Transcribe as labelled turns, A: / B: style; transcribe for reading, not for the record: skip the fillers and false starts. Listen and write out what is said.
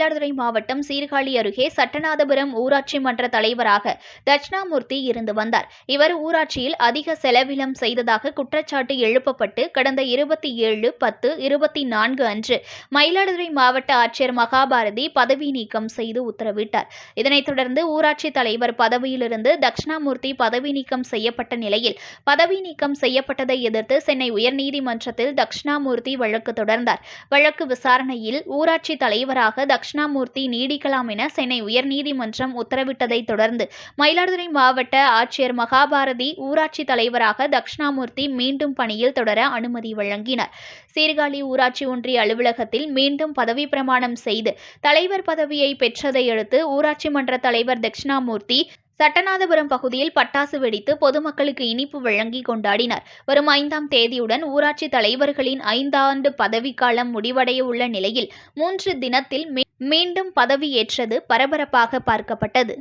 A: மயிலாடுதுறை மாவட்டம் சீர்காழி அருகே சட்டநாதபுரம் ஊராட்சி மன்ற தலைவராக தட்சிணாமூர்த்தி இருந்து வந்தார். இவர் ஊராட்சியில் அதிக செலவினம் செய்ததாக குற்றச்சாட்டு எழுப்பப்பட்டு கடந்த 27/10/24 அன்று மயிலாடுதுறை மாவட்ட ஆட்சியர் மகாபாரதி பதவி நீக்கம் செய்து உத்தரவிட்டார். இதனைத் தொடர்ந்து ஊராட்சி தலைவர் பதவியிலிருந்து தட்சிணாமூர்த்தி பதவி நீக்கம் செய்யப்பட்ட நிலையில் பதவி நீக்கம் செய்யப்பட்டதை எதிர்த்து சென்னை உயர்நீதிமன்றத்தில் தட்சிணாமூர்த்தி வழக்கு தொடர்ந்தார். வழக்கு விசாரணையில் ஊராட்சி தலைவராக தட்சிணாமூர்த்தி நீடிக்கலாம் என சென்னை உயர்நீதிமன்றம் உத்தரவிட்டதை தொடர்ந்து மயிலாடுதுறை மாவட்ட ஆட்சியர் மகாபாரதி ஊராட்சி தலைவராக தட்சிணாமூர்த்தி மீண்டும் பணியில் தொடர அனுமதி வழங்கினார். சீர்காழி ஊராட்சி ஒன்றிய அலுவலகத்தில் மீண்டும் பதவி பிரமாணம் செய்து தலைவர் பதவியை பெற்றதை அடுத்து ஊராட்சி மன்ற தலைவர் தட்சிணாமூர்த்தி சட்டநாதபுரம் பகுதியில் பட்டாசு வெடித்து பொதுமக்களுக்கு இனிப்பு வழங்கி கொண்டாடினார். வரும் 5ஆம் தேதியுடன் ஊராட்சி தலைவர்களின் 5 ஆண்டு பதவிக்காலம் முடிவடைய உள்ள நிலையில் 3 தினத்தில் மீண்டும் பதவியேற்றது பரபரப்பாக பார்க்கப்பட்டது.